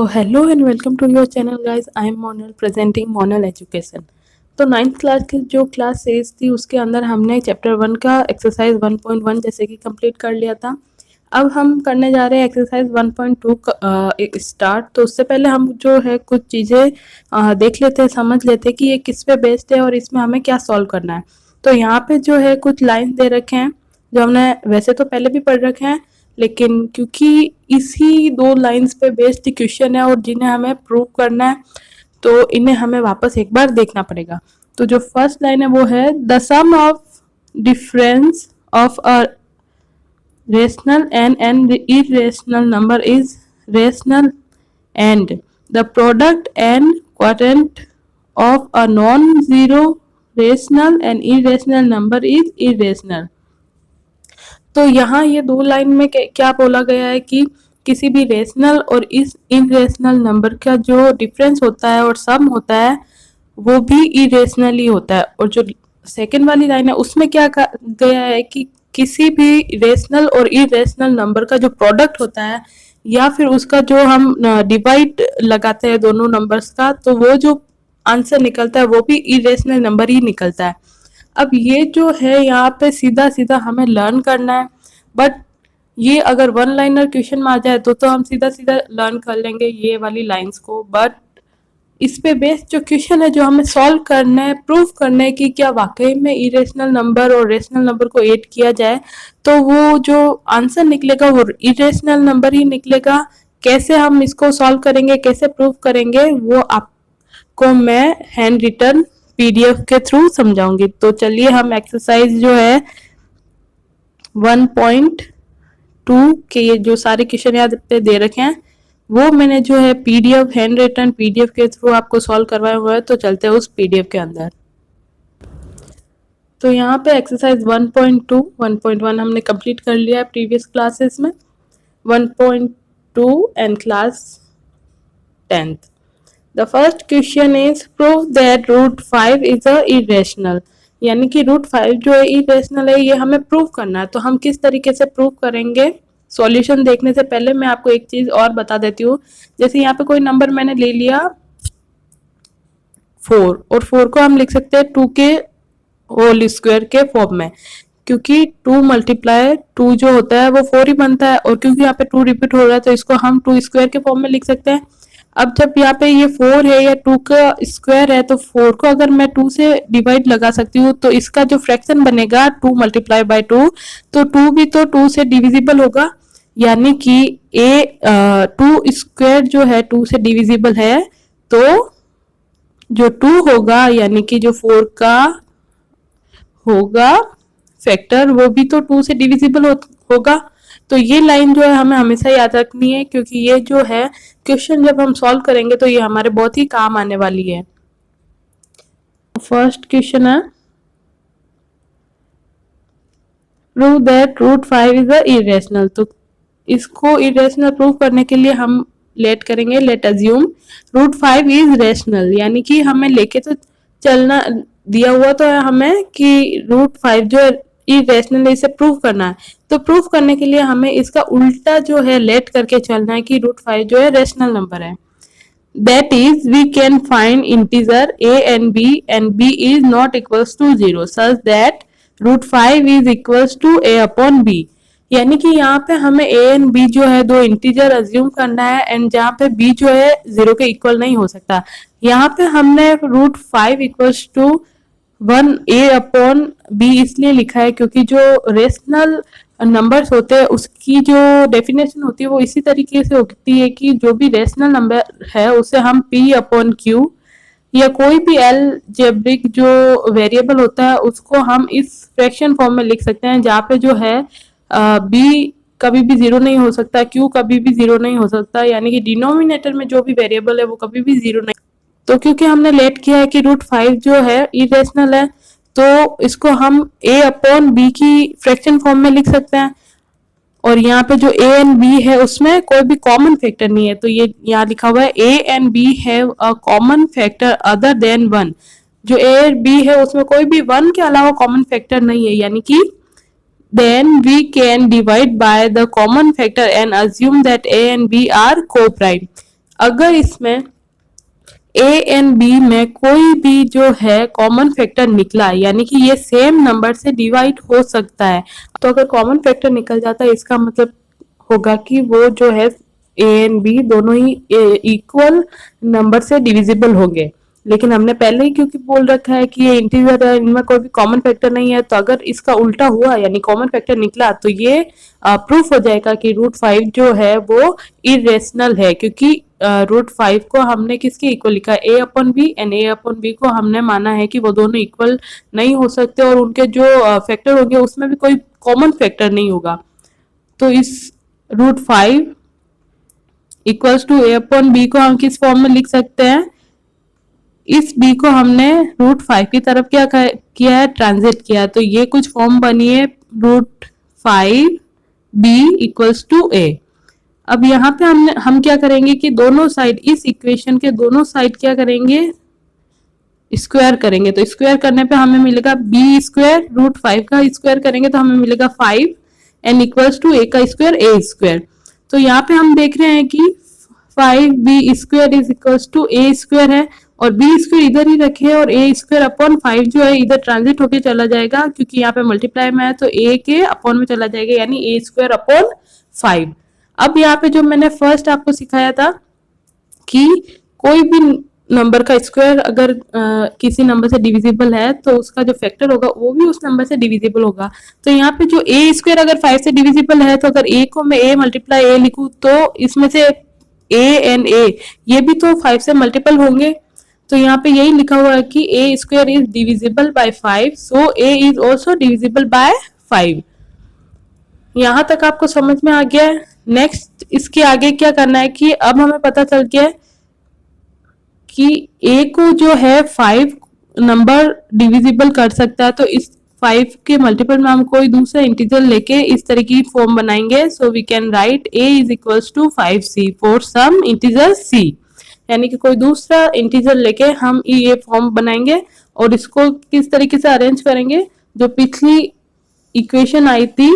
तो hello and welcome to your channel guys. I am Monal presenting Monal education. तो 9th class की जो class 6 थी उसके अंदर हमने चैप्टर 1 का एक्सरसाइज 1.1 जैसे कि कंप्लीट कर लिया था। अब हम करने जा रहे हैं एक्सरसाइज 1.2 स्टार्ट। तो उससे पहले हम जो है कुछ चीज़ें देख लेते हैं, समझ लेते हैं कि ये किस पे बेस्ड है और इसमें हमें क्या सॉल्व करना है। तो यहाँ पे जो है कुछ लाइन दे रखे हैं जो हमने वैसे तो पहले भी पढ़ रखे हैं, लेकिन क्योंकि इसी 2 लाइंस पे बेस्ड क्वेश्चन है और जिन्हें हमें प्रूव करना है तो इन्हें हमें वापस एक बार देखना पड़ेगा। तो जो फर्स्ट लाइन है वो है the sum of difference of a rational and irrational number is rational and the product and quotient of a non-zero rational and irrational number is irrational। तो यहाँ ये 2 लाइन में क्या बोला गया है कि किसी भी रेशनल और इस इरेशनल नंबर का जो डिफरेंस होता है और सम होता है वो भी इरेशनल ही होता है। और जो सेकेंड वाली लाइन है उसमें क्या कहा गया है कि किसी भी रेशनल और इरेशनल नंबर का जो प्रोडक्ट होता है या फिर उसका जो हम डिवाइड लगाते हैं दोनों नंबर्स का, तो वो जो आंसर निकलता है वो भी इरेशनल नंबर ही निकलता है। अब ये जो है यहाँ पे सीधा सीधा हमें लर्न करना है, बट ये अगर 1 लाइनर क्वेश्चन में आ जाए तो हम सीधा सीधा लर्न कर लेंगे ये वाली लाइंस को। बट इस पे बेस्ड जो क्वेश्चन है जो हमें सॉल्व करना है, प्रूव करना है कि क्या वाकई में इरेशनल नंबर और रेशनल नंबर को ऐड किया जाए तो वो जो आंसर निकलेगा वो इरेशनल नंबर ही निकलेगा। कैसे हम इसको सॉल्व करेंगे, कैसे प्रूव करेंगे, वो आपको मैं हैंड रिटन पीडीएफ के थ्रू समझाऊंगी। तो चलिए हम एक्सरसाइज जो है 1.2 के ये जो सारे क्वेश्चन यहाँ पे दे रखे हैं वो मैंने जो है पीडीएफ हैंड रिटन पीडीएफ के थ्रू आपको सॉल्व करवाया हुआ है। तो चलते हैं उस पीडीएफ के अंदर। तो यहाँ पे एक्सरसाइज 1.2 1.1 हमने कंप्लीट कर लिया है प्रीवियस क्लासेस में। 1.2 and class 10th। The first question is prove that root 5 is a irrational, यानी कि रूट 5 जो है इरेशनल है, ये हमें प्रूव करना है। तो हम किस तरीके से प्रूव करेंगे? सॉल्यूशन देखने से पहले मैं आपको एक चीज और बता देती हूँ। जैसे यहाँ पे कोई नंबर मैंने ले लिया 4 और 4 को हम लिख सकते हैं 2 के होल स्क्वायर के फॉर्म में, क्योंकि 2 मल्टीप्लाई 2 जो होता है वो 4 ही बनता है और क्योंकि यहाँ पे 2 रिपीट हो रहा है तो इसको हम 2 स्क्वायर के फॉर्म में लिख सकते हैं। अब जब यहाँ पे ये 4 है या 2 का स्क्वायर है तो 4 को अगर मैं 2 से डिवाइड लगा सकती हूँ तो इसका जो फ्रैक्शन बनेगा 2 मल्टीप्लाई बाय 2, तो 2 भी तो 2 से डिविजिबल होगा, यानी कि 2 स्क्वायर जो है 2 से डिविजिबल है। तो जो 2 होगा यानी कि जो 4 का होगा फैक्टर वो भी तो 2 से डिविजिबल होगा। तो ये लाइन जो है हमें हमेशा याद रखनी है, क्योंकि ये जो है क्वेश्चन जब हम सॉल्व करेंगे तो ये हमारे बहुत ही काम आने वाली है। फर्स्ट क्वेश्चन है prove that root 5 is a irrational. तो इसको इरेशनल प्रूव करने के लिए हम लेट करेंगे, let assume root 5 is rational, यानी कि हमें लेके तो चलना दिया हुआ तो है हमें कि रूट 5 जो है इरेशनल है, इसे प्रूव करना है। तो प्रूव करने के लिए हमें इसका उल्टा जो है लेट करके चलना है कि रूट 5 जो है रेशनल नंबर है। That is we can find integer a and b is not equals to 0 such that root 5 is equals to a upon b, यानी कि यहाँ पे हमें a and b जो है 2 इंटीजर अज्यूम करना है एंड जहाँ पे b जो है 0 के इक्वल नहीं हो सकता। यहाँ पे हमने root 5 equals to 1 a upon b इसलिए लिखा है क्योंकि जो रेशनल नंबर्स होते हैं उसकी जो डेफिनेशन होती है वो इसी तरीके से होती है कि जो भी रेशनल नंबर है उसे हम p अपॉन q या कोई भी अलजेब्रिक जो वेरिएबल होता है उसको हम इस फ्रैक्शन फॉर्म में लिख सकते हैं, जहाँ पे जो है b कभी भी 0 नहीं हो सकता, q कभी भी 0 नहीं हो सकता, यानी कि डिनोमिनेटर में जो भी वेरिएबल है वो कभी भी 0 नहीं। तो क्योंकि हमने लेट किया है कि रूट 5 जो है इरेशनल है तो इसको हम a अपॉन b की फ्रैक्शन फॉर्म में लिख सकते हैं। और यहाँ पे जो a एंड b है उसमें कोई भी कॉमन फैक्टर नहीं है, तो ये यहाँ लिखा हुआ है a and b have a common factor other than 1। जो a और b है उसमें कोई भी 1 के अलावा कॉमन फैक्टर नहीं है, यानी कि then we can divide by the common factor and assume that a and b are co-prime। अगर इसमें ए एंड बी में कोई भी जो है कॉमन फैक्टर निकला, यानी कि ये सेम नंबर से डिवाइड हो सकता है, तो अगर कॉमन फैक्टर निकल जाता है इसका मतलब होगा कि वो जो है ए एंड बी दोनों ही इक्वल नंबर से डिविजिबल होंगे। लेकिन हमने पहले ही क्योंकि बोल रखा है कि ये इंटीजर है, इनमें कोई भी कॉमन फैक्टर नहीं है, तो अगर इसका उल्टा हुआ यानी कॉमन फैक्टर निकला तो ये प्रूफ हो जाएगा कि √5 जो है वो इरेशनल है, क्योंकि √5 को हमने किसके इक्वल लिखा है, A upon B, and A upon B को हमने माना है कि वो दोनों इक्वल नहीं हो सकते और उनके जो फैक्टर होंगे उसमें भी कोई कॉमन फैक्टर नहीं होगा। तो इस √5 equals to a upon B को हम किस फॉर्म में लिख सकते हैं, इस b को हमने √5 की तरफ क्या किया है, ट्रांजिट किया, तो ये कुछ फॉर्म बनी है √5 b इक्वल्स टू a। अब यहाँ पे हम क्या करेंगे कि दोनों साइड, इस इक्वेशन के दोनों साइड क्या करेंगे, स्क्वायर करेंगे। तो स्क्वायर करने पे हमें मिलेगा b स्क्वायर, √5 का स्क्वायर करेंगे तो हमें मिलेगा 5 एंड इक्वल्स टू a का स्क्वायर a स्क्वायर। तो यहाँ पे हम देख रहे हैं कि 5b square is equals to a square है, और b स्क्वायर इधर ही रखे और a स्क्वायर अपॉन 5 जो है इधर ट्रांजिट होके चला जाएगा, क्योंकि यहाँ पे मल्टीप्लाई में है तो a के अपॉन में चला जाएगा, यानी a स्क्वायर अपॉन 5। अब यहाँ पे जो मैंने फर्स्ट आपको सिखाया था कि कोई भी नंबर का स्क्वायर अगर किसी नंबर से डिविजिबल है तो उसका जो फैक्टर होगा वो भी उस नंबर से डिविजिबल होगा। तो यहाँ पे जो a स्क्वायर अगर 5 से डिविजिबल है, तो अगर a को मैं a मल्टीप्लाई a लिखूं तो इसमें से a एंड a ये भी तो 5 से मल्टीपल होंगे। तो यहाँ पे यही लिखा हुआ है कि a square is divisible by 5, so a is also divisible by 5। यहाँ तक आपको समझ में आ गया है। नेक्स्ट इसके आगे क्या करना है कि अब हमें पता चल गया है कि a को जो है 5 नंबर डिविजिबल कर सकता है, तो इस 5 के मल्टीपल में हम कोई दूसरा इंटीजर लेके इस तरह की फॉर्म बनाएंगे। So we can write a is equals to 5c for some integer c, यानी कि कोई दूसरा इंटीजर लेके हम ये फॉर्म बनाएंगे और इसको किस तरीके से अरेंज करेंगे, जो पिछली इक्वेशन आई थी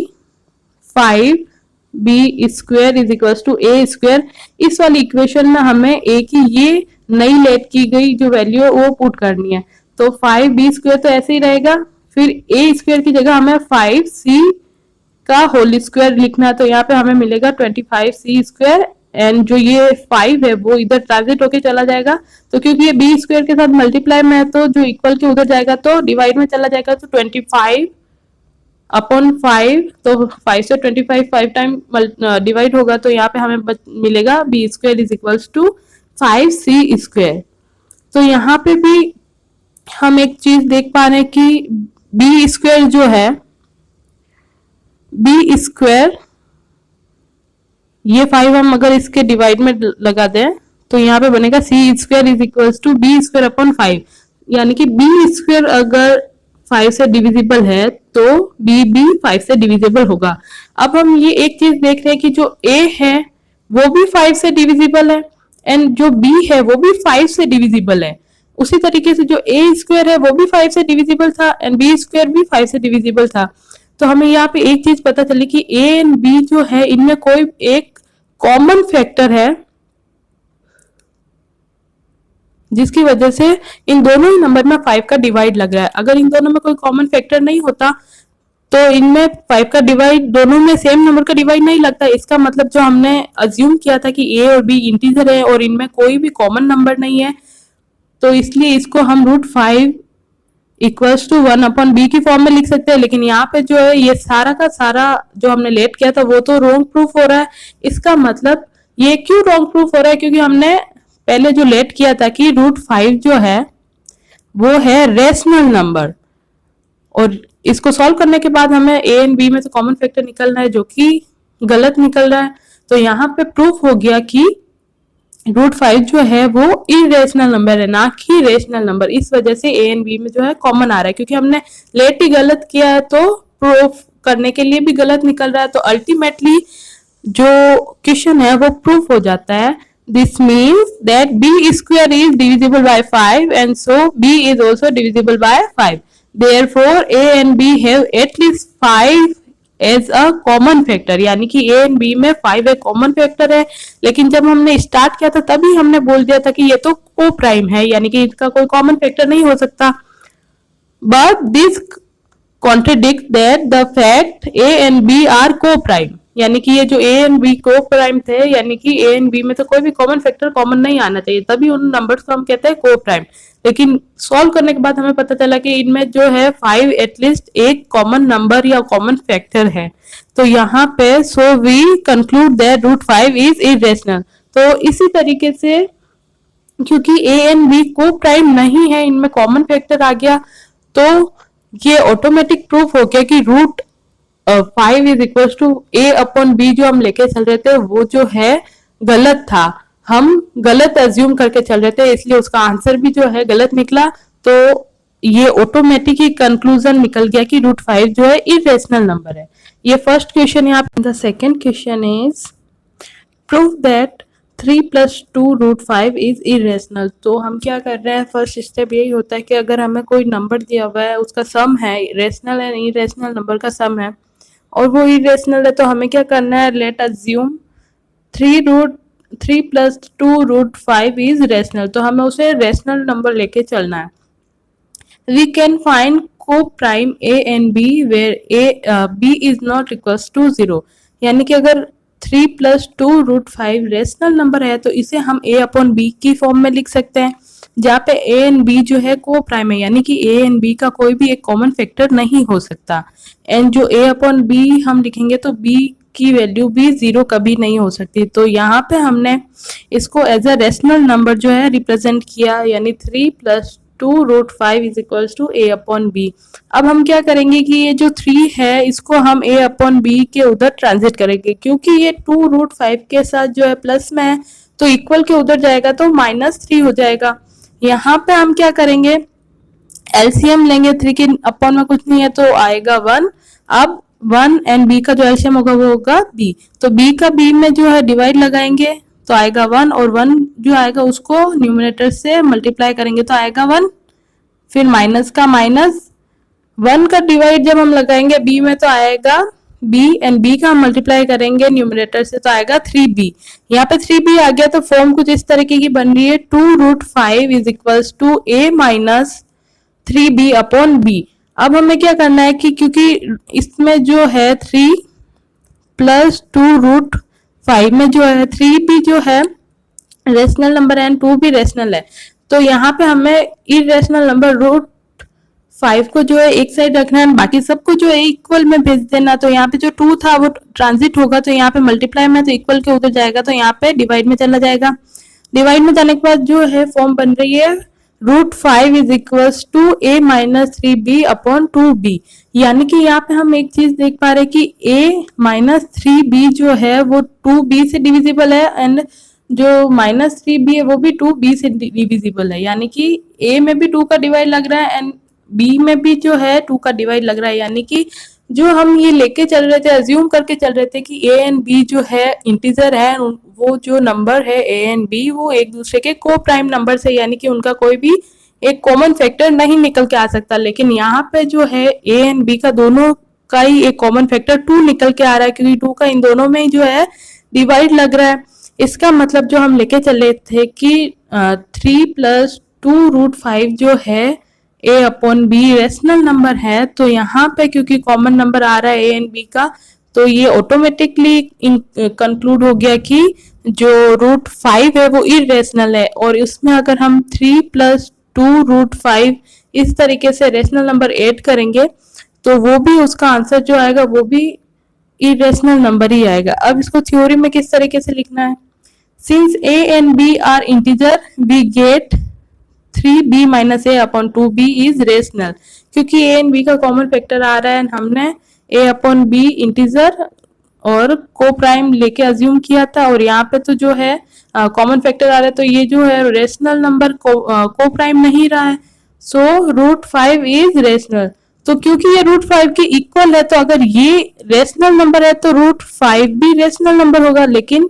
5b square is equals to a स्क्वायर, इस वाली इक्वेशन में हमें a की ये नई लेट की गई जो वैल्यू है वो पुट करनी है। तो 5b स्क्वायर तो ऐसे ही रहेगा, फिर a स्क्वायर की जगह हमें 5c का होल स्क्वायर लिखना है, तो यहाँ पे हमें मिलेगा 25c स्क्वायर, एंड जो ये 5 है वो इधर ट्रांजिट होके चला जाएगा, तो क्योंकि ये b स्क्वायर के साथ मल्टीप्लाई में है तो जो इक्वल के उधर जाएगा तो डिवाइड में चला जाएगा, तो 25 अपॉन 5, तो 5 से 25 5 टाइम डिवाइड होगा, तो यहाँ पे हमें मिलेगा b square is equals to 5c square. तो यहाँ पे भी हम एक चीज देख पा रहे हैं कि b स्क्वायर जो है, b स्क्वायर ये 5 हम अगर इसके डिवाइड में लगा दें तो यहाँ पे बनेगा c square is equals to b square upon 5, यानी कि b स्क्वायर अगर 5 से डिविजिबल है तो b भी 5 से डिविजिबल होगा। अब हम ये एक चीज देख रहे हैं कि जो a है वो भी 5 से डिविजिबल है एंड जो b है वो भी 5 से डिविजिबल है। उसी तरीके से जो a स्क्वायर है वो भी 5 से डिविजिबल था एंड b स्क्वायर भी 5 से डिविजिबल था। तो हमें यहाँ पे एक चीज पता चली कि a एंड b जो है इनमें कोई एक कॉमन फैक्टर है जिसकी वजह से इन दोनों ही नंबर में 5 का डिवाइड लग रहा है। अगर इन दोनों में कोई कॉमन फैक्टर नहीं होता तो इनमें 5 का डिवाइड, दोनों में सेम नंबर का डिवाइड नहीं लगता। इसका मतलब जो हमने अज्यूम किया था कि a और b इंटीजर है और इनमें कोई भी कॉमन नंबर नहीं है, तो इसलिए इसको हम √5 इक्वल्स टू 1 अपॉन b की फॉर्म में लिख सकते हैं। लेकिन यहाँ पे जो है ये सारा का सारा जो हमने लेट किया था वो तो रॉन्ग प्रूफ हो रहा है। इसका मतलब ये क्यों रॉन्ग प्रूफ हो रहा है, क्योंकि हमने पहले जो लेट किया था कि √5 जो है वो है रेशनल नंबर, और इसको सॉल्व करने के बाद हमें a एंड b में से कॉमन फैक्टर निकलना है जो कि गलत निकल रहा है। तो यहाँ पे प्रूफ हो गया कि √5 जो है वो इरेशनल नंबर है, ना कि रेशनल नंबर। इस वजह से a एंड b में जो है कॉमन आ रहा है, क्योंकि हमने लेट ही गलत किया है तो प्रूफ करने के लिए भी गलत निकल रहा है। तो अल्टीमेटली जो क्वेश्चन है वो प्रूफ हो जाता है। This means that b square is divisible by 5 and so b is also divisible by 5। Therefore, a and b have at least 5 as a common factor, यानी कि ए एंड बी में 5 एक कॉमन फैक्टर है, लेकिन जब हमने स्टार्ट किया था तभी हमने बोल दिया था कि ये तो को प्राइम है, यानी कि इसका कोई कॉमन फैक्टर नहीं हो सकता। But this contradict that the fact a and b are coprime, यानी कि ये जो a and b coprime थे, यानी कि ए एंड बी में तो कोई भी कॉमन फैक्टर कॉमन नहीं आना चाहिए, तभी उन नंबर्स को हम कहते हैं को प्राइम। लेकिन सॉल्व करने के बाद हमें पता चला कि इनमें जो है 5 एटलीस्ट एक कॉमन नंबर या कॉमन फैक्टर है। तो यहाँ पे so we conclude that root 5 is irrational. तो इसी तरीके से क्योंकि a and b coprime नहीं है, इनमें कॉमन फैक्टर आ गया, तो ये ऑटोमेटिक प्रूफ हो गया कि root 5 is equal to a upon b जो हम लेके चल रहे थे वो जो है गलत था, हम गलत एज्यूम करके चल रहे थे, इसलिए उसका आंसर भी जो है गलत निकला। तो ये ऑटोमेटिक ही कंक्लूजन निकल गया कि रूट 5 जो है इरेशनल नंबर है। ये फर्स्ट क्वेश्चन यहाँ पे। The second question is prove that 3 + 2 root 5 is irrational. तो हम क्या कर रहे हैं, फर्स्ट स्टेप यही होता है कि अगर हमें कोई नंबर दिया हुआ है, उसका सम है, रेशनल एंड इरेशनल नंबर का सम है और वो इरेशनल है, तो हमें क्या करना है, let assume 3 + 2 root 5 is rational. तो हमें उसे रेशनल नंबर लेके चलना है। We can find coprime A and B where B is not equals to 0, यानी कि अगर 3 + 2 रूट 5 रेशनल नंबर है तो इसे हम a अपॉन बी की फॉर्म में लिख सकते हैं, जहाँ पे a एंड b जो है को प्राइम है, यानी कि a एंड b का कोई भी एक कॉमन फैक्टर नहीं हो सकता। एंड जो a अपॉन बी हम लिखेंगे तो b की वैल्यू भी 0 कभी नहीं हो सकती। तो यहाँ पे हमने इसको एज अ रेशनल नंबर जो है रिप्रेजेंट किया, यानी 3 + 2 root 5 is equals to a upon b. अब हम क्या करेंगे कि ये जो 3 है इसको हम a अपॉन बी के उधर ट्रांजिट करेंगे, क्योंकि ये 2 रूट 5 के साथ जो है प्लस में है तो इक्वल के उधर जाएगा तो -3 हो जाएगा। यहाँ पे हम क्या करेंगे, एलसीएम लेंगे, 3 के अपॉन में कुछ नहीं है तो आएगा 1। अब 1 एंड b का जो एलसीएम होगा वो होगा b, तो b का b में जो है डिवाइड लगाएंगे तो आएगा 1, और 1 जो आएगा उसको न्यूमरेटर से मल्टीप्लाई करेंगे तो आएगा 1, फिर माइनस का माइनस, 1 का डिवाइड जब हम लगाएंगे b में तो आएगा b, एंड b का हम मल्टीप्लाई करेंगे न्यूमरेटर से तो आएगा 3b। यहाँ पे 3b आ गया तो फॉर्म कुछ इस तरीके की बन रही है, 2 root 5 is equals to a minus 3b upon b। अब हमें क्या करना है कि क्योंकि इसमें जो है 3 + 2 रूट 5 में जो है 3b जो है रेशनल नंबर है एंड 2 भी रेशनल है, तो यहाँ पे हमें इरेशनल नंबर रूट 5 को जो है एक साइड रखना है, बाकी सबको जो है इक्वल में भेज देना। तो यहाँ पे जो 2 था वो ट्रांजिट होगा, तो यहाँ पे मल्टीप्लाई में तो इक्वल के उधर जाएगा, तो यहाँ पे डिवाइड में चला जाएगा। डिवाइड में जाने के बाद जो है फॉर्म बन रही है root 5 is equals to a minus 3b upon 2b, यानी कि यहाँ पे हम एक चीज देख पा रहे हैं कि a माइनस 3b जो है वो 2b से डिविजिबल है, एंड जो -3b है वो भी 2b से डिविजिबल है, यानी कि a में भी 2 का डिवाइड लग रहा है एंड b में भी जो है 2 का डिवाइड लग रहा है, यानी कि जो हम ये लेके चल रहे थे, अज्यूम करके चल रहे थे कि a एंड b जो है इंटीजर है, वो जो नंबर है a एंड b वो एक दूसरे के को प्राइम नंबर से, यानी कि उनका कोई भी एक कॉमन फैक्टर नहीं निकल के आ सकता। लेकिन यहाँ पे जो है a एंड b का दोनों का ही एक कॉमन फैक्टर 2 निकल के आ रहा है, क्योंकि 2 का इन दोनों में जो है डिवाइड लग रहा है। इसका मतलब जो हम लेके चले थे कि 3 + 2 रूट 5 जो है a upon b rational number है, तो यहाँ पे क्योंकि कॉमन नंबर आ रहा है a एंड b का, तो ये ऑटोमेटिकली कंक्लूड हो गया कि जो रूट 5 है वो इरेशनल है। और इसमें अगर हम 3 + 2 रूट 5 इस तरीके से रेशनल नंबर ऐड करेंगे तो वो भी उसका आंसर जो आएगा वो भी इरेशनल नंबर ही आएगा। अब इसको थ्योरी में किस तरीके से लिखना है, since a and b are integer we get 3b minus a upon 2b is rational, क्योंकि a एंड b का कॉमन फैक्टर आ रहा है, हमने a अपॉन b इंटीजर और को प्राइम लेके अज्यूम किया था, और यहाँ पे तो जो है कॉमन फैक्टर आ रहा है, तो ये जो है रेशनल नंबर को प्राइम नहीं रहा है, सो रूट 5 इज रेशनल। तो क्योंकि ये रूट 5 के इक्वल है, तो अगर ये रेशनल नंबर है तो रूट 5 भी रेशनल नंबर होगा, लेकिन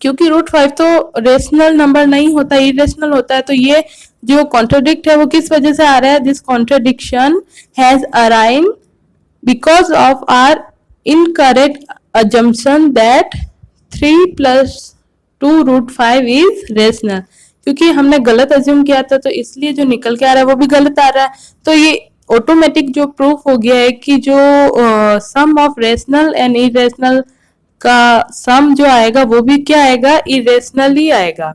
क्योंकि रूट 5 तो रेशनल नंबर नहीं होता, इरेशनल होता है, तो ये जो कॉन्ट्रडिक्ट है वो किस वजह से आ रहा है, this contradiction has arisen because of our incorrect assumption that 3 plus 2 root 5 is rational, क्योंकि हमने गलत अज्यूम किया था तो इसलिए जो निकल के आ रहा है वो भी गलत आ रहा है। तो ये ऑटोमेटिक जो प्रूफ हो गया है कि जो सम ऑफ रेशनल एंड इरेशनल का सम जो आएगा वो भी क्या आएगा, इरेशनल ही आएगा।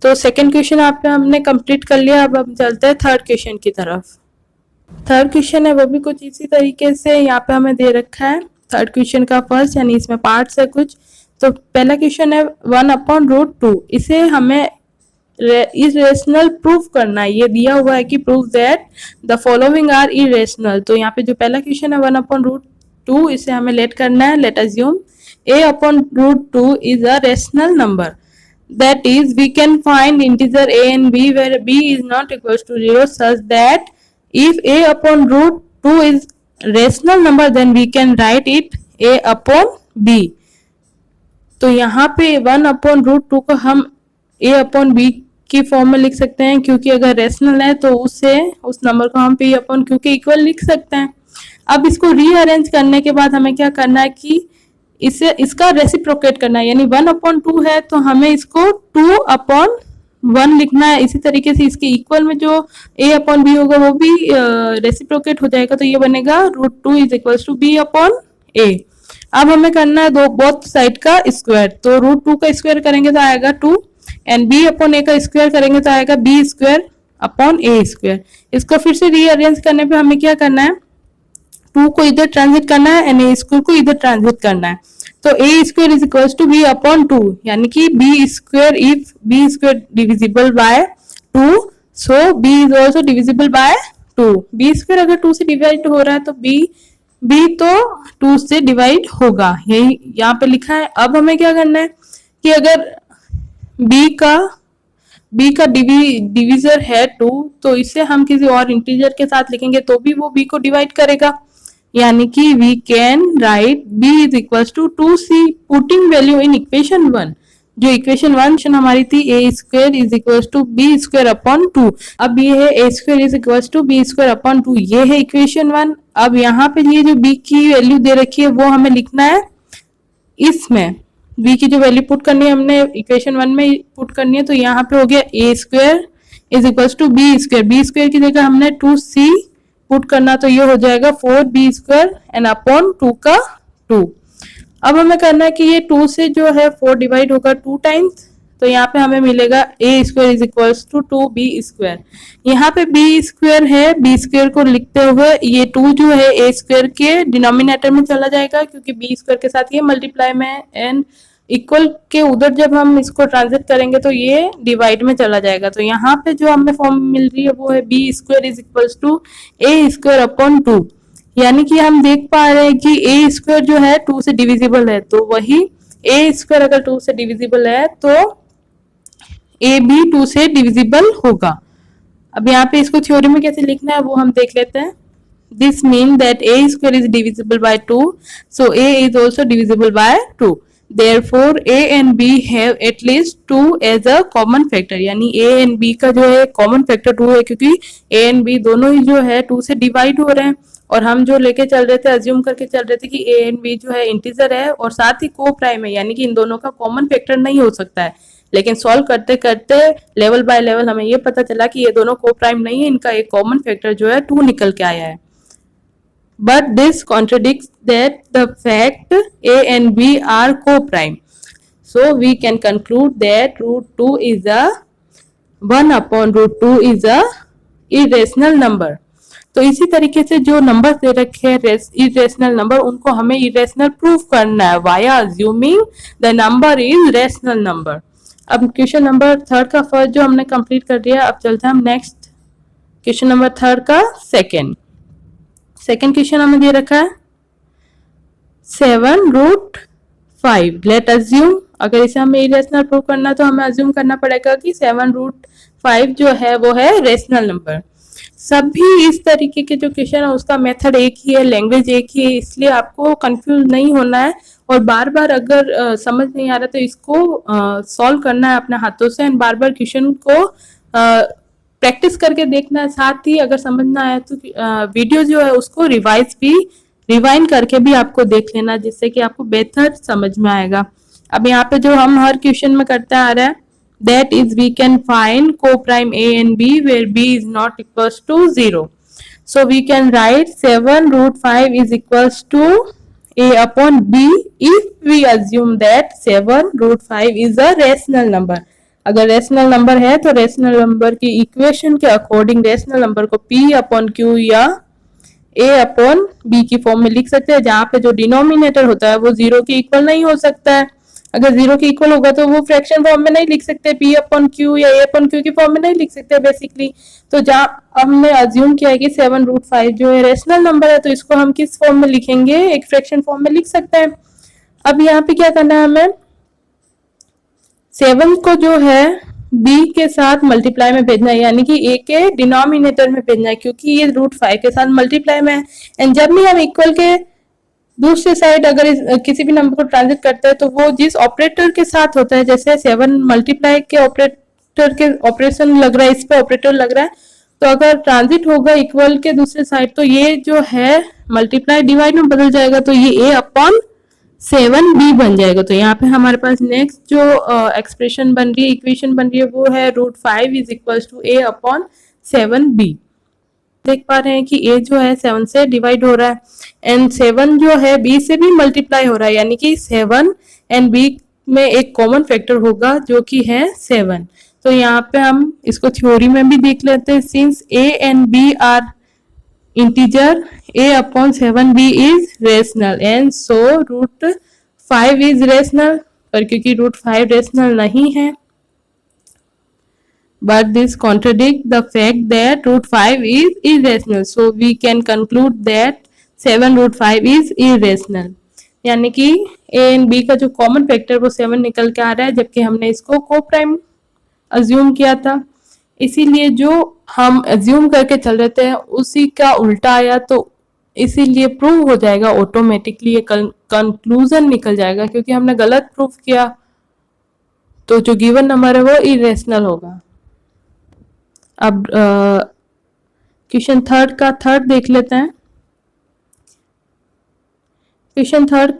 तो सेकंड क्वेश्चन आप पे हमने कंप्लीट कर लिया। अब हम चलते हैं थर्ड क्वेश्चन की तरफ। थर्ड क्वेश्चन है वो भी कुछ इसी तरीके से यहाँ पे हमें दे रखा है। थर्ड क्वेश्चन का फर्स्ट यानी इसमें पार्ट्स है कुछ। तो पहला क्वेश्चन है 1/√2, इसे हमें इरेशनल प्रूफ करना है। ये दिया हुआ है कि proof that the following are irrational. तो यहाँ पे जो पहला क्वेश्चन है 1/√2, इसे हमें लेट करना है। Let assume a/√2 is a rational number. That is, we can find integer a and b where b is not equals to 0, such that if a/√2 is rational number, then we can write it a/b. तो यहाँ पे 1/√2 को हम a/b की form में लिख सकते हैं, क्योंकि अगर रेशनल है तो उससे उस नंबर को हम p/q के इक्वल लिख सकते हैं। अब इसको रीअरेंज करने के बाद हमें क्या करना है कि इसे इसका रेसिप्रोकेट करना है, यानी 1/2 है तो हमें इसको 2/1 लिखना है। इसी तरीके से इसके इक्वल में जो a/b होगा वो भी रेसिप्रोकेट हो जाएगा, तो ये बनेगा √2 इज इक्वल्स टू b/a। अब हमें करना है बोथ साइड का स्क्वायर। तो √2 का स्क्वायर करेंगे तो आएगा 2 एंड b/a का स्क्वायर करेंगे तो आएगा b²/a²। इसको फिर से रीअरेंज करने पे हमें क्या करना है, 2 को इधर ट्रांजिट करना है एंड a² को इधर ट्रांजिट करना है। तो a² is equals to b/2, यानी कि b², if b² divisible by 2 so b is also divisible by 2। b² अगर 2 से डिवाइड हो रहा है तो b तो 2 से डिवाइड होगा, यही यहाँ पे लिखा है। अब हमें क्या करना है कि अगर b का डिविजर है 2, तो इसे हम किसी और इंटीजर के साथ लिखेंगे तो भी वो b को डिवाइड करेगा, यानी कि we can write b is equals to 2c putting value in equation 1। जो इक्वेशन 1 हमारी थी a² is equals to b²/2। अब ये है a² is equals to b²/2, ये है इक्वेशन 1। अब यहाँ पे ये जो b की वैल्यू दे रखी है वो हमें लिखना है इसमें। b की जो वैल्यू पुट करनी है हमने इक्वेशन 1 में पुट करनी है, तो यहाँ पे हो गया a² is equals to b² की जगह हमने 2c पुट करना, तो ये हो जाएगा 4b² एंड अपॉन 2 का 2। अब हमें करना है कि ये 2 से जो है 4 डिवाइड होगा 2 टाइम्स, तो यहाँ पे हमें मिलेगा a² is equals to 2b²। यहाँ पे b² है, b² को लिखते हुए ये 2 जो है a² के डिनोमिनेटर में चला जाएगा, क्योंकि b² के साथ ये मल्टीप्लाई में है एंड इक्वल के उधर जब हम इसको ट्रांजिट करेंगे तो ये डिवाइड में चला जाएगा। तो यहाँ पे जो हमें फॉर्म मिल रही है वो है b² is equals to a²/2, यानी कि हम देख पा रहे हैं कि a² जो है 2 से डिविजिबल है, तो वही a² अगर 2 से डिविजिबल है तो a भी 2 से डिविजिबल होगा। अब यहाँ पे इसको थ्योरी में कैसे लिखना है वो हम देख लेते हैं। This mean that a² is divisible bye 2, so a is also divisible bye 2। Therefore, a and b have at least 2 as a common factor, यानी a and b का जो है कॉमन फैक्टर 2 है, क्योंकि a and b दोनों ही जो है 2 से डिवाइड हो रहे हैं। और हम जो लेके चल रहे थे, अज्यूम करके चल रहे थे कि a and b जो है इंटीजर है और साथ ही को प्राइम है, यानी कि इन दोनों का कॉमन फैक्टर नहीं हो सकता है। लेकिन सॉल्व करते करते लेवल बाय लेवल हमें ये पता चला कि ये दोनों को प्राइम नहीं है, इनका एक कॉमन फैक्टर जो है 2 निकल के आया है। But this contradicts that the fact a and b are co-prime. So we can conclude that √2 is a 1/√2 is a irrational number. तो इसी तरीके से जो नंबर दे रखे हैं इरेशनल नंबर, उनको हमें इरेशनल प्रूफ करना है via assuming the number is rational number. अब क्वेश्चन नंबर 3 का फर्स्ट जो हमने कंप्लीट कर दिया, अब चलते हैं हम नेक्स्ट क्वेश्चन नंबर 3 का सेकेंड क्वेश्चन हमें दे रखा है 7√5। लेट अज्यूम, अगर इसे हमें इरेशनल प्रूव करना है तो हमें अज्यूम करना पड़ेगा कि 7√5 जो है वो है रेशनल नंबर। सभी इस तरीके के जो क्वेश्चन है उसका मेथड एक ही है, लैंग्वेज एक ही है, इसलिए आपको कंफ्यूज नहीं होना है। और बार बार अगर समझ नहीं आ रहा तो इसको सॉल्व करना है अपने हाथों से एंड बार बार क्वेश्चन को प्रैक्टिस करके देखना है। साथ ही अगर समझ ना आया तो वीडियो जो है उसको रिवाइज भी रिवाइंड करके भी आपको देख लेना, जिससे कि आपको बेहतर समझ में आएगा। अब यहाँ पे जो हम हर क्वेश्चन में करते आ रहे हैं, that is we can find coprime A and B where B is not equals to 0. So we can write 7 root 5 is equals to a upon b if we assume that 7 root 5 is a rational number. अगर rational number है तो rational number की equation के according rational number को p upon q या a upon b की form में लिख सकते हैं, जहाँ पे जो डिनोमिनेटर होता है वो 0 के इक्वल नहीं हो सकता है। अगर 0 के इक्वल होगा तो वो फ्रैक्शन फॉर्म में नहीं लिख सकते, p अपॉन q या a अपॉन q की फॉर्म में नहीं लिख सकते बेसिकली। तो जहाँ हमने अज्यूम किया है कि 7 रूट 5 जो है रेशनल नंबर है, तो इसको हम किस फॉर्म में लिखेंगे, एक फ्रैक्शन फॉर्म में लिख सकते हैं। अब यहाँ पे क्या करना है, हमें 7 को जो है b के साथ मल्टीप्लाई में भेजना है, यानी कि a के डिनोमिनेटर में भेजना है, क्योंकि ये रूट 5 के साथ मल्टीप्लाई में है। एंड जब भी हम इक्वल के दूसरी साइड अगर किसी भी नंबर को ट्रांजिट करता है तो वो जिस ऑपरेटर के साथ होता है, जैसे 7 मल्टीप्लाई के ऑपरेटर के ऑपरेशन लग रहा है, इस पे ऑपरेटर लग रहा है, तो अगर ट्रांजिट होगा इक्वल के दूसरे साइड तो ये जो है मल्टीप्लाई डिवाइड में बदल जाएगा, तो ये a अपॉन 7b बन जाएगा। तो यहाँ पे हमारे पास नेक्स्ट जो एक्सप्रेशन बन रही है, इक्वेशन बन रही है, वो है root 5 is equal to a upon 7b। देख पा रहे हैं कि a जो है 7 से डिवाइड हो रहा है एंड 7 जो है b से भी मल्टीप्लाई हो रहा है, यानी कि 7 एंड b में एक कॉमन फैक्टर होगा जो कि है 7। तो यहाँ पे हम इसको थ्योरी में भी देख लेते हैं। Since a and b are integer, a upon 7b is rational and so root 5 is rational, पर क्योंकि रूट 5 रेशनल नहीं है, but this contradict the fact that root 5 is irrational, so we can conclude that 7 root 5 is irrational। यानी कि a and b का जो common factor वो 7 निकल के आ रहा है, जबकि हमने इसको को प्राइम अज्यूम किया था। इसीलिए जो हम अज्यूम करके चल रहे थे उसी का उल्टा आया, तो इसीलिए प्रूव हो जाएगा ऑटोमेटिकली, ये कंक्लूजन निकल जाएगा, क्योंकि हमने गलत प्रूफ किया तो जो गिवन नंबर है वो इरेशनल होगा। अब क्वेश्चन थर्ड का थर्ड देख लेते हैं। क्वेश्चन थर्ड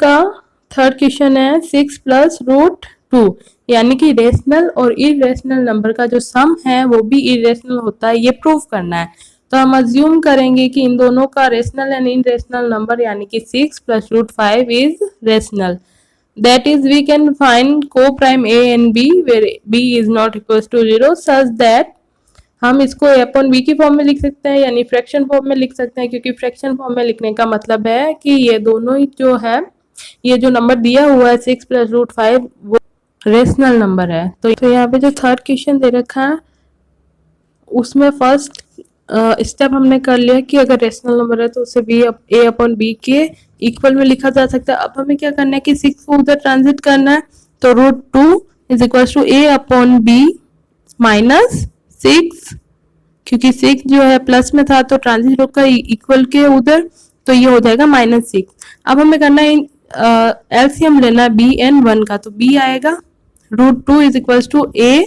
क्वेश्चन है 6 प्लस रूट 2, यानी कि रेशनल और इरेशनल नंबर का जो सम है वो भी इरेशनल होता है, ये प्रूव करना है। तो हम अज्यूम करेंगे कि इन दोनों का रेशनल एंड इरेशनल नंबर यानी कि 6 plus root 5 is rational. That is, we can find co-prime a and b where b is not equals to 0 such that हम इसको a अपॉन b की फॉर्म में लिख सकते हैं, यानी फ्रैक्शन फॉर्म में लिख सकते हैं, क्योंकि फ्रैक्शन फॉर्म में लिखने का मतलब है कि ये दोनों ही जो है, ये जो नंबर दिया हुआ है 6 प्लस रूट 5 वो रेशनल नंबर है। तो यहाँ पे जो थर्ड क्वेश्चन दे रखा है उसमें फर्स्ट स्टेप हमने कर लिया कि अगर रेशनल नंबर है तो उसे a अपॉन b के इक्वल में लिखा जा सकता है। अब हमें क्या करना है कि 6 को उधर ट्रांजिट करना है, तो root 2 is equal to a upon b minus 6, क्योंकि 6 जो है प्लस में था तो ट्रांजिट होकर इक्वल के उधर, तो ये हो जाएगा -6। अब हमें करना है एलसीएम लेना है b एंड 1 का, तो b आएगा root 2 is equal to a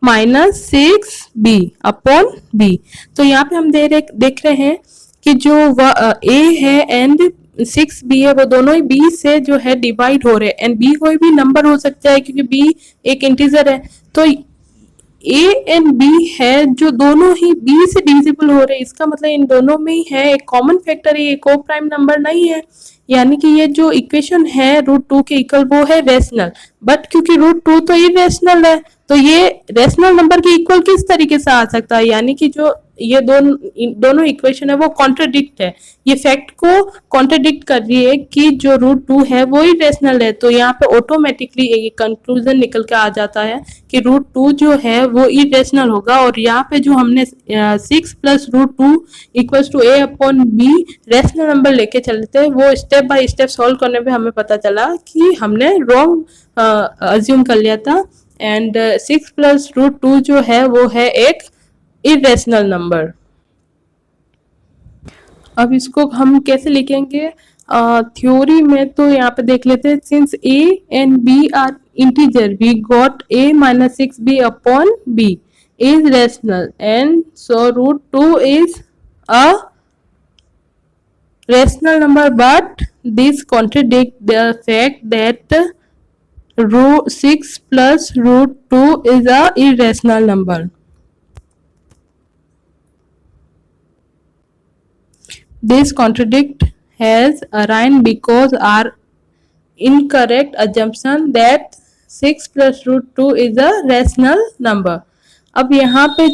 minus 6b upon b। तो यहाँ पे हम देख रहे हैं कि जो a है एंड 6b है वो दोनों ही b से जो है डिवाइड हो रहे हैं, एंड b कोई भी नंबर हो सकता है क्योंकि b एक इंटीजर है। तो a एंड b है जो दोनों ही b से डिविजिबल हो रहे हैं, इसका मतलब इन दोनों में ही है एक कॉमन फैक्टर है, ये को प्राइम नंबर नहीं है, यानी कि ये जो इक्वेशन है रूट 2 के इक्वल वो है रेशनल। बट क्योंकि रूट 2 तो इरेशनल है, तो ये रेशनल नंबर के इक्वल किस तरीके से आ सकता है, यानी कि जो ये दोनों इक्वेशन है वो कॉन्ट्रडिक्ट है, ये फैक्ट को कॉन्ट्रडिक्ट कर रही है कि जो रूट 2 है वो ही रेशनल है। तो यहाँ पे ऑटोमेटिकली एक कंक्लूजन निकल के आ जाता है कि रूट 2 जो है वो इरेशनल होगा। और यहाँ पे जो हमने 6 plus root 2 equals to a upon b rational number लेके चलते हैं, वो स्टेप बाय स्टेप सॉल्व करने पे हमें पता चला कि हमने रॉन्ग अज्यूम कर लिया था, एंड 6 प्लस रूट 2 जो है वो है एक इरेशनल नंबर। अब इसको हम कैसे लिखेंगे थ्योरी में, तो यहाँ पे देख लेते हैं। Since a and b are integer we got a minus 6b upon b is rational and so root 2 is a rational number, but these contradict the fact that root 6 plus root 2 is a irrational number. This contradict has arisen because our incorrect assumption that 6 plus root 2 is a rational number. अब यहाँ पे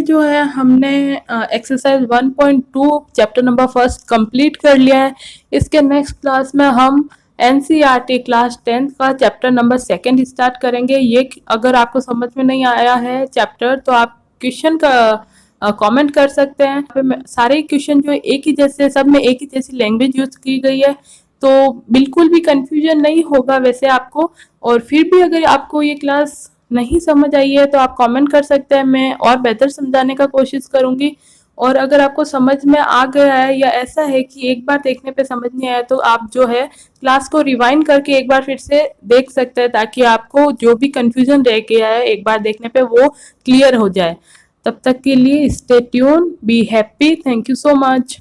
जो है हमने exercise 1.2 chapter number first complete कर लिया है। इसके नेक्स्ट क्लास में हम एनसीईआरटी क्लास 10 का चैप्टर नंबर सेकंड स्टार्ट करेंगे। ये अगर आपको समझ में नहीं आया है चैप्टर तो आप क्वेश्चन का कमेंट कर सकते हैं। सारे क्वेश्चन जो एक ही जैसे, सब में एक ही जैसी लैंग्वेज यूज की गई है, तो बिल्कुल भी कंफ्यूजन नहीं होगा वैसे आपको। और फिर भी अगर आपको ये क्लास नहीं समझ आई है तो आप कमेंट कर सकते हैं, मैं और बेहतर समझाने का कोशिश करूंगी। और अगर आपको समझ में आ गया है या ऐसा है कि एक बार देखने पे समझ नहीं आया तो आप जो है क्लास को रिवाइंड करके एक बार फिर से देख सकते हैं, ताकि आपको जो भी कंफ्यूजन रह गया है एक बार देखने पे वो क्लियर हो जाए। तब तक के लिए stay tune, be happy, thank you so much.